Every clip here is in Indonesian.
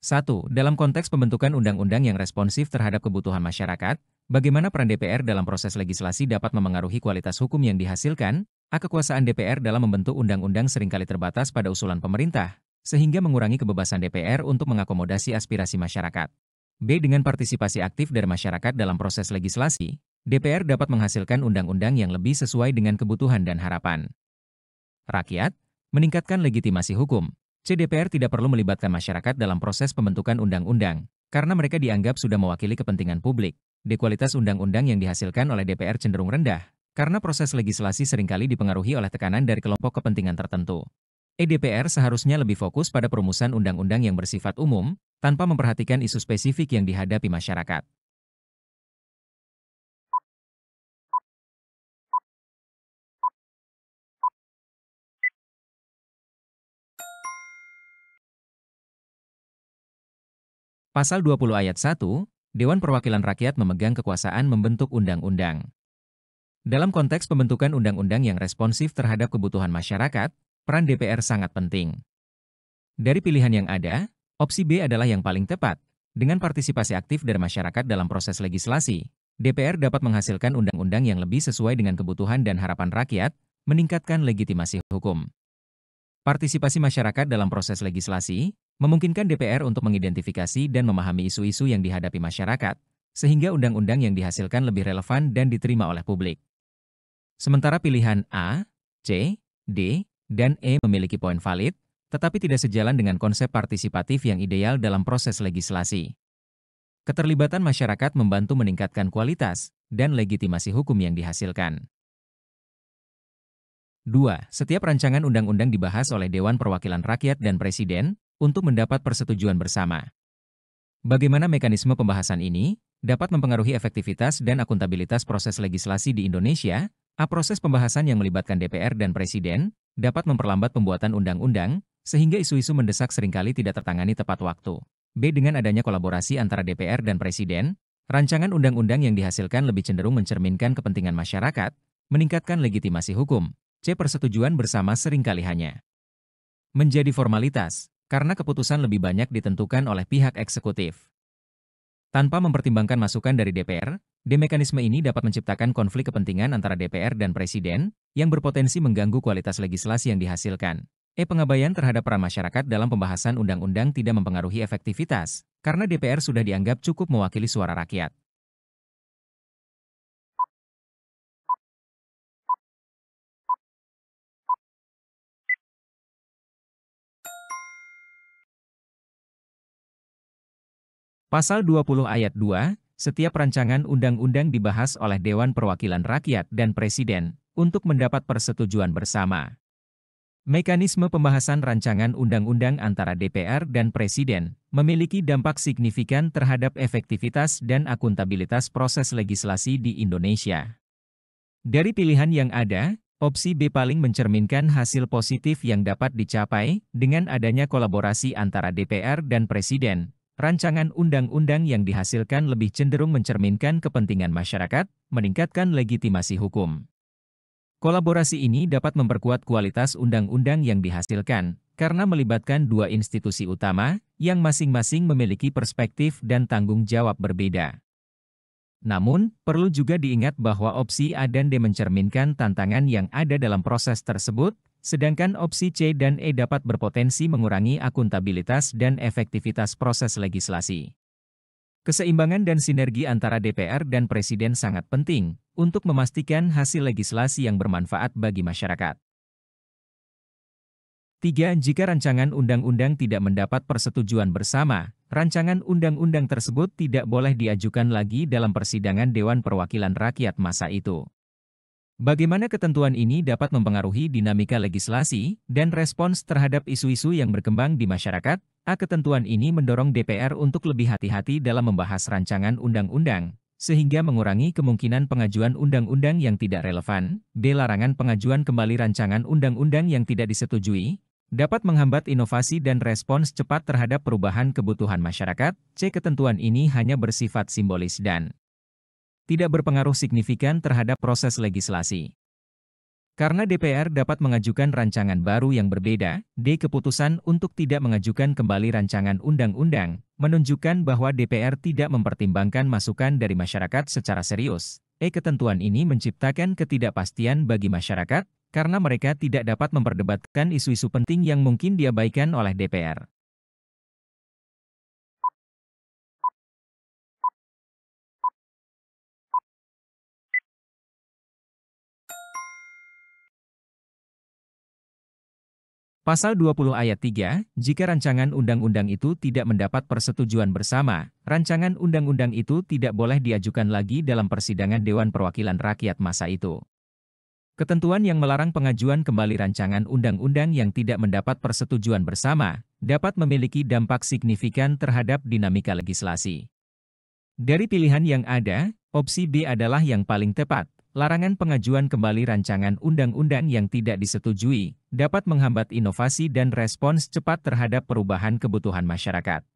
1. Dalam konteks pembentukan undang-undang yang responsif terhadap kebutuhan masyarakat, bagaimana peran DPR dalam proses legislasi dapat memengaruhi kualitas hukum yang dihasilkan? A. Kekuasaan DPR dalam membentuk undang-undang seringkali terbatas pada usulan pemerintah, sehingga mengurangi kebebasan DPR untuk mengakomodasi aspirasi masyarakat. B. Dengan partisipasi aktif dari masyarakat dalam proses legislasi, DPR dapat menghasilkan undang-undang yang lebih sesuai dengan kebutuhan dan harapan rakyat, meningkatkan legitimasi hukum. C. DPR tidak perlu melibatkan masyarakat dalam proses pembentukan undang-undang, karena mereka dianggap sudah mewakili kepentingan publik. D. Kualitas undang-undang yang dihasilkan oleh DPR cenderung rendah, karena proses legislasi seringkali dipengaruhi oleh tekanan dari kelompok kepentingan tertentu. E. DPR seharusnya lebih fokus pada perumusan undang-undang yang bersifat umum, tanpa memperhatikan isu spesifik yang dihadapi masyarakat. Pasal 20 ayat 1, Dewan Perwakilan Rakyat memegang kekuasaan membentuk undang-undang. Dalam konteks pembentukan undang-undang yang responsif terhadap kebutuhan masyarakat, peran DPR sangat penting. Dari pilihan yang ada, opsi B adalah yang paling tepat. Dengan partisipasi aktif dari masyarakat dalam proses legislasi, DPR dapat menghasilkan undang-undang yang lebih sesuai dengan kebutuhan dan harapan rakyat, meningkatkan legitimasi hukum. Partisipasi masyarakat dalam proses legislasi memungkinkan DPR untuk mengidentifikasi dan memahami isu-isu yang dihadapi masyarakat, sehingga undang-undang yang dihasilkan lebih relevan dan diterima oleh publik. Sementara pilihan A, C, D, dan E memiliki poin valid, tetapi tidak sejalan dengan konsep partisipatif yang ideal dalam proses legislasi. Keterlibatan masyarakat membantu meningkatkan kualitas dan legitimasi hukum yang dihasilkan. 2. Setiap rancangan undang-undang dibahas oleh Dewan Perwakilan Rakyat dan Presiden untuk mendapat persetujuan bersama. Bagaimana mekanisme pembahasan ini dapat mempengaruhi efektivitas dan akuntabilitas proses legislasi di Indonesia? A. Proses pembahasan yang melibatkan DPR dan Presiden dapat memperlambat pembuatan undang-undang, sehingga isu-isu mendesak seringkali tidak tertangani tepat waktu. B. Dengan adanya kolaborasi antara DPR dan Presiden, rancangan undang-undang yang dihasilkan lebih cenderung mencerminkan kepentingan masyarakat, meningkatkan legitimasi hukum. C. Persetujuan bersama seringkali hanya menjadi formalitas, karena keputusan lebih banyak ditentukan oleh pihak eksekutif. Tanpa mempertimbangkan masukan dari DPR, mekanisme ini dapat menciptakan konflik kepentingan antara DPR dan Presiden, yang berpotensi mengganggu kualitas legislasi yang dihasilkan. E. Pengabaian terhadap peran masyarakat dalam pembahasan undang-undang tidak mempengaruhi efektivitas, karena DPR sudah dianggap cukup mewakili suara rakyat. Pasal 20 ayat 2, setiap rancangan undang-undang dibahas oleh Dewan Perwakilan Rakyat dan Presiden untuk mendapat persetujuan bersama. Mekanisme pembahasan rancangan undang-undang antara DPR dan Presiden memiliki dampak signifikan terhadap efektivitas dan akuntabilitas proses legislasi di Indonesia. Dari pilihan yang ada, opsi B paling mencerminkan hasil positif yang dapat dicapai dengan adanya kolaborasi antara DPR dan Presiden. Rancangan undang-undang yang dihasilkan lebih cenderung mencerminkan kepentingan masyarakat, meningkatkan legitimasi hukum. Kolaborasi ini dapat memperkuat kualitas undang-undang yang dihasilkan, karena melibatkan dua institusi utama, yang masing-masing memiliki perspektif dan tanggung jawab berbeda. Namun, perlu juga diingat bahwa opsi A dan D mencerminkan tantangan yang ada dalam proses tersebut, sedangkan opsi C dan E dapat berpotensi mengurangi akuntabilitas dan efektivitas proses legislasi. Keseimbangan dan sinergi antara DPR dan Presiden sangat penting untuk memastikan hasil legislasi yang bermanfaat bagi masyarakat. 3. Jika rancangan undang-undang tidak mendapat persetujuan bersama, rancangan undang-undang tersebut tidak boleh diajukan lagi dalam persidangan Dewan Perwakilan Rakyat masa itu. Bagaimana ketentuan ini dapat mempengaruhi dinamika legislasi dan respons terhadap isu-isu yang berkembang di masyarakat? A. Ketentuan ini mendorong DPR untuk lebih hati-hati dalam membahas rancangan undang-undang, sehingga mengurangi kemungkinan pengajuan undang-undang yang tidak relevan. B. Larangan pengajuan kembali rancangan undang-undang yang tidak disetujui dapat menghambat inovasi dan respons cepat terhadap perubahan kebutuhan masyarakat. C. Ketentuan ini hanya bersifat simbolis dan tidak berpengaruh signifikan terhadap proses legislasi. Karena DPR dapat mengajukan rancangan baru yang berbeda, keputusan untuk tidak mengajukan kembali rancangan undang-undang, menunjukkan bahwa DPR tidak mempertimbangkan masukan dari masyarakat secara serius. Ketentuan ini menciptakan ketidakpastian bagi masyarakat, karena mereka tidak dapat memperdebatkan isu-isu penting yang mungkin diabaikan oleh DPR. Pasal 20 ayat 3, jika rancangan undang-undang itu tidak mendapat persetujuan bersama, rancangan undang-undang itu tidak boleh diajukan lagi dalam persidangan Dewan Perwakilan Rakyat masa itu. Ketentuan yang melarang pengajuan kembali rancangan undang-undang yang tidak mendapat persetujuan bersama, dapat memiliki dampak signifikan terhadap dinamika legislasi. Dari pilihan yang ada, opsi B adalah yang paling tepat. Larangan pengajuan kembali rancangan undang-undang yang tidak disetujui dapat menghambat inovasi dan respons cepat terhadap perubahan kebutuhan masyarakat.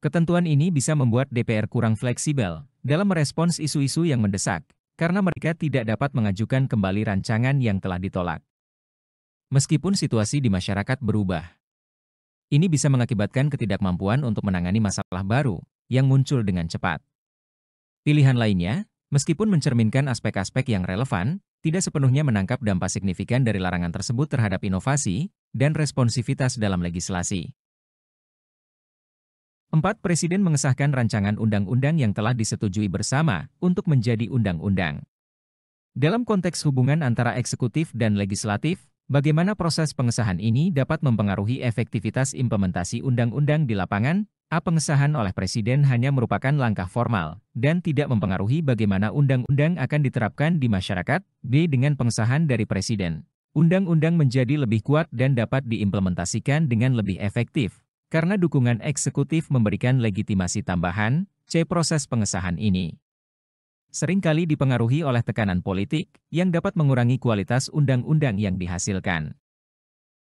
Ketentuan ini bisa membuat DPR kurang fleksibel dalam merespons isu-isu yang mendesak, karena mereka tidak dapat mengajukan kembali rancangan yang telah ditolak. Meskipun situasi di masyarakat berubah, ini bisa mengakibatkan ketidakmampuan untuk menangani masalah baru yang muncul dengan cepat. Pilihan lainnya, meskipun mencerminkan aspek-aspek yang relevan, tidak sepenuhnya menangkap dampak signifikan dari larangan tersebut terhadap inovasi dan responsivitas dalam legislasi. 4. Presiden mengesahkan rancangan undang-undang yang telah disetujui bersama untuk menjadi undang-undang. Dalam konteks hubungan antara eksekutif dan legislatif, bagaimana proses pengesahan ini dapat mempengaruhi efektivitas implementasi undang-undang di lapangan? A. Pengesahan oleh Presiden hanya merupakan langkah formal dan tidak mempengaruhi bagaimana undang-undang akan diterapkan di masyarakat. B. Dengan pengesahan dari Presiden, undang-undang menjadi lebih kuat dan dapat diimplementasikan dengan lebih efektif, karena dukungan eksekutif memberikan legitimasi tambahan. C. Proses pengesahan ini seringkali dipengaruhi oleh tekanan politik yang dapat mengurangi kualitas undang-undang yang dihasilkan.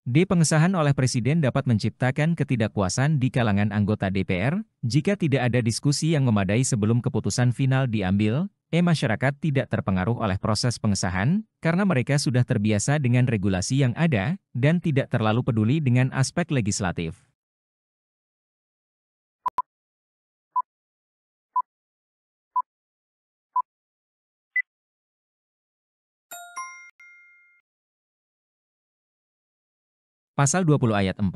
D. Pengesahan oleh Presiden dapat menciptakan ketidakpuasan di kalangan anggota DPR jika tidak ada diskusi yang memadai sebelum keputusan final diambil. Masyarakat tidak terpengaruh oleh proses pengesahan karena mereka sudah terbiasa dengan regulasi yang ada dan tidak terlalu peduli dengan aspek legislatif. Pasal 20 ayat 4,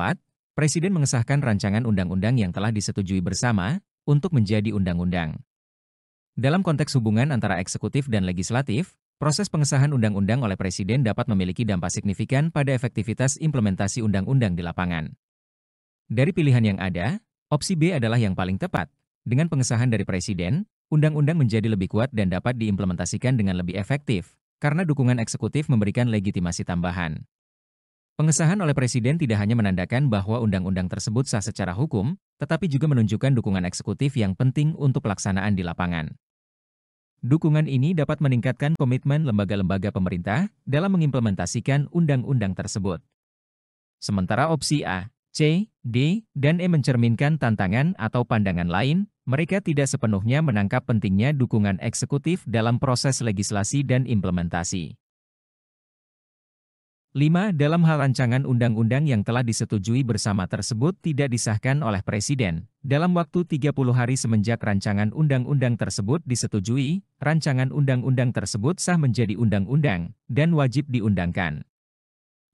Presiden mengesahkan rancangan undang-undang yang telah disetujui bersama untuk menjadi undang-undang. Dalam konteks hubungan antara eksekutif dan legislatif, proses pengesahan undang-undang oleh Presiden dapat memiliki dampak signifikan pada efektivitas implementasi undang-undang di lapangan. Dari pilihan yang ada, opsi B adalah yang paling tepat. Dengan pengesahan dari Presiden, undang-undang menjadi lebih kuat dan dapat diimplementasikan dengan lebih efektif, karena dukungan eksekutif memberikan legitimasi tambahan. Pengesahan oleh Presiden tidak hanya menandakan bahwa undang-undang tersebut sah secara hukum, tetapi juga menunjukkan dukungan eksekutif yang penting untuk pelaksanaan di lapangan. Dukungan ini dapat meningkatkan komitmen lembaga-lembaga pemerintah dalam mengimplementasikan undang-undang tersebut. Sementara opsi A, C, D, dan E mencerminkan tantangan atau pandangan lain, mereka tidak sepenuhnya menangkap pentingnya dukungan eksekutif dalam proses legislasi dan implementasi. 5. Dalam hal rancangan undang-undang yang telah disetujui bersama tersebut tidak disahkan oleh Presiden, dalam waktu 30 hari semenjak rancangan undang-undang tersebut disetujui, rancangan undang-undang tersebut sah menjadi undang-undang dan wajib diundangkan.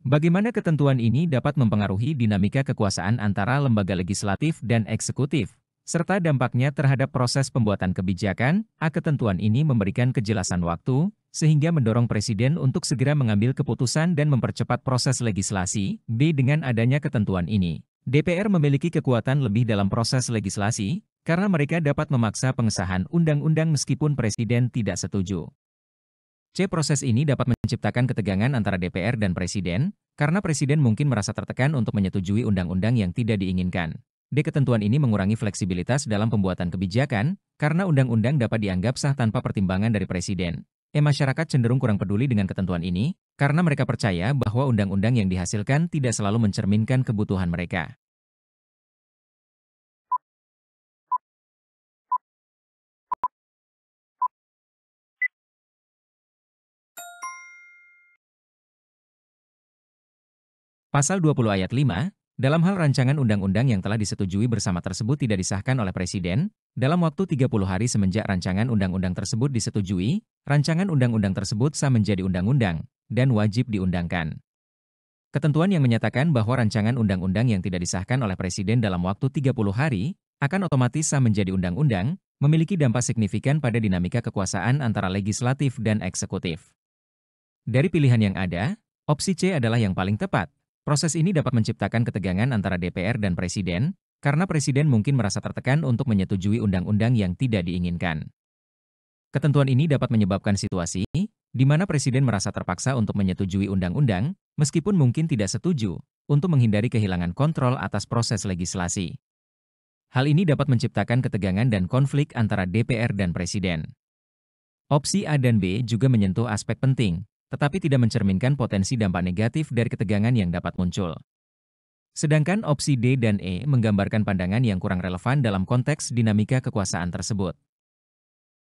Bagaimana ketentuan ini dapat mempengaruhi dinamika kekuasaan antara lembaga legislatif dan eksekutif, serta dampaknya terhadap proses pembuatan kebijakan? A. Ketentuan ini memberikan kejelasan waktu, sehingga mendorong Presiden untuk segera mengambil keputusan dan mempercepat proses legislasi. B. Dengan adanya ketentuan ini, DPR memiliki kekuatan lebih dalam proses legislasi, karena mereka dapat memaksa pengesahan undang-undang meskipun Presiden tidak setuju. C. Proses ini dapat menciptakan ketegangan antara DPR dan Presiden, karena Presiden mungkin merasa tertekan untuk menyetujui undang-undang yang tidak diinginkan. D. Ketentuan ini mengurangi fleksibilitas dalam pembuatan kebijakan, karena undang-undang dapat dianggap sah tanpa pertimbangan dari Presiden. Masyarakat cenderung kurang peduli dengan ketentuan ini, karena mereka percaya bahwa undang-undang yang dihasilkan tidak selalu mencerminkan kebutuhan mereka. Pasal 20 ayat 5, dalam hal rancangan undang-undang yang telah disetujui bersama tersebut tidak disahkan oleh Presiden, dalam waktu 30 hari semenjak rancangan undang-undang tersebut disetujui, rancangan undang-undang tersebut sah menjadi undang-undang, dan wajib diundangkan. Ketentuan yang menyatakan bahwa rancangan undang-undang yang tidak disahkan oleh Presiden dalam waktu 30 hari, akan otomatis sah menjadi undang-undang, memiliki dampak signifikan pada dinamika kekuasaan antara legislatif dan eksekutif. Dari pilihan yang ada, opsi C adalah yang paling tepat. Proses ini dapat menciptakan ketegangan antara DPR dan Presiden, karena Presiden mungkin merasa tertekan untuk menyetujui undang-undang yang tidak diinginkan. Ketentuan ini dapat menyebabkan situasi di mana Presiden merasa terpaksa untuk menyetujui undang-undang, meskipun mungkin tidak setuju, untuk menghindari kehilangan kontrol atas proses legislasi. Hal ini dapat menciptakan ketegangan dan konflik antara DPR dan Presiden. Opsi A dan B juga menyentuh aspek penting, tetapi tidak mencerminkan potensi dampak negatif dari ketegangan yang dapat muncul. Sedangkan opsi D dan E menggambarkan pandangan yang kurang relevan dalam konteks dinamika kekuasaan tersebut.